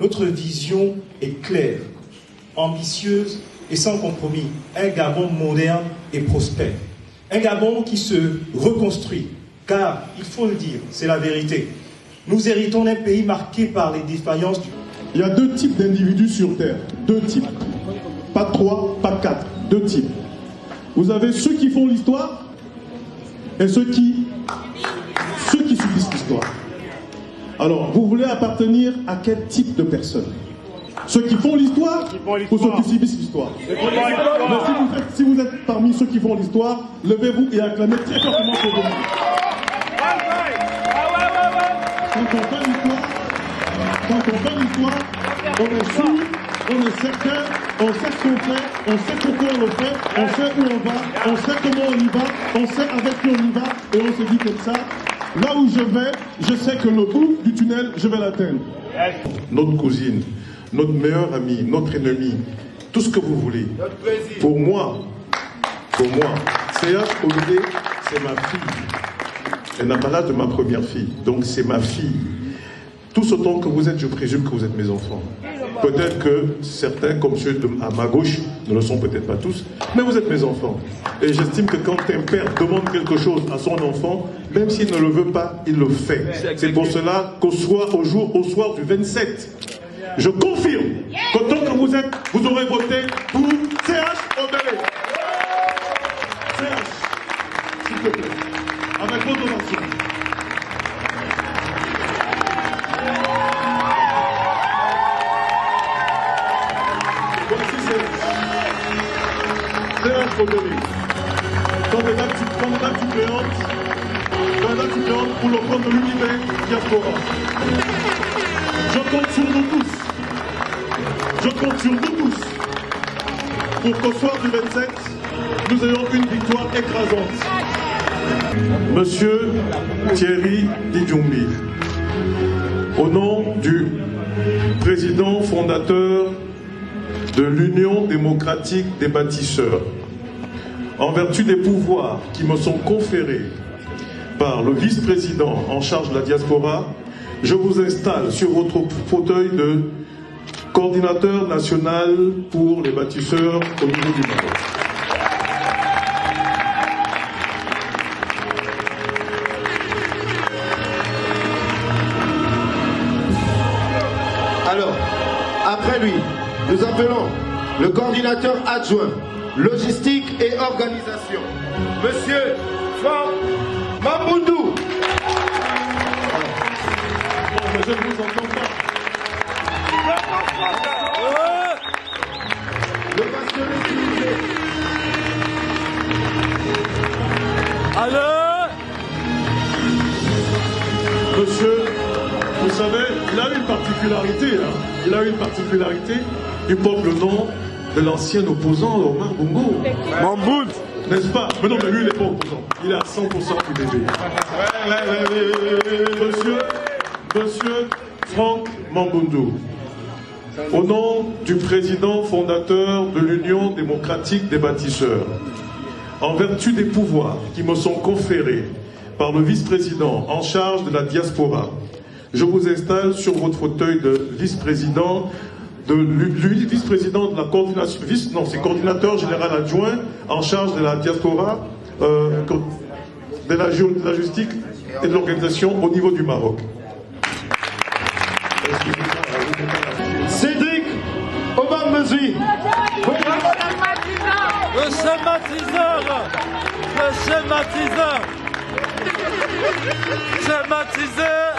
Notre vision est claire, ambitieuse et sans compromis. Un Gabon moderne et prospère. Un Gabon qui se reconstruit. Car, il faut le dire, c'est la vérité. Nous héritons d'un pays marqué par les défaillances. Il y a deux types d'individus sur Terre. Deux types. Pas trois, pas quatre. Deux types. Vous avez ceux qui font l'histoire et ceux qui subissent l'histoire. Alors, vous voulez appartenir à quel type de personnes? Ceux qui font l'histoire ou ceux qui subissent l'histoire? Si vous êtes parmi ceux qui font l'histoire, levez-vous et acclamez très fortement pour vous. Quand on fait l'histoire, on est sûr, on est certain, on sait ce qu'on fait, on sait pourquoi on le fait, on sait où on va, on sait comment on y va, on sait avec qui on y va, et on se dit comme ça, là où je vais, je sais que le bout du tunnel, je vais l'atteindre. Notre cousine, notre meilleure amie, notre ennemi, tout ce que vous voulez. Pour moi, CH Oudé, c'est ma fille. Elle n'a pas l'âge de ma première fille, donc c'est ma fille. Tous autant que vous êtes, je présume que vous êtes mes enfants. Peut-être que certains, comme ceux à ma gauche, ne le sont peut-être pas tous, mais vous êtes mes enfants. Et j'estime que quand un père demande quelque chose à son enfant, même s'il ne le veut pas, il le fait. C'est pour cela qu'au soir du 27, je confirme qu'autant que vous êtes, vous aurez voté pour CH Oudé. CH, s'il te plaît, avec votre nation. Candidat suppléante pour le compte de l'univers diaspora. Je compte sur nous tous pour qu'au soir du 27, nous ayons une victoire écrasante. Monsieur Thierry Didjoumbi, au nom du président fondateur de l'Union démocratique des bâtisseurs, en vertu des pouvoirs qui me sont conférés par le vice-président en charge de la diaspora, je vous installe sur votre fauteuil de coordinateur national pour les bâtisseurs au niveau du Maroc. Alors, après lui, nous appelons le coordinateur adjoint, logistique et organisation, Monsieur Franck Mamboundou. Je ne vous entends pas. Le passionné civilisé. Monsieur, vous savez, il a une particularité, hein. Il a une particularité. Il porte le nom de l'ancien opposant Omar Bongo. Mambound, n'est-ce pas? Mais non, mais lui, il n'est pas opposant. Il est à 100% UDB. Monsieur Franck Mamboundou, au nom du président fondateur de l'Union démocratique des bâtisseurs, en vertu des pouvoirs qui me sont conférés par le vice-président en charge de la diaspora, je vous installe sur votre fauteuil de vice-président de la coordination, c'est coordinateur général adjoint en charge de la diaspora, de la logistique et de l'organisation au niveau du Maroc. Cédric Obamezui. Le schématiseur. Le schématiseur. Schématiseur.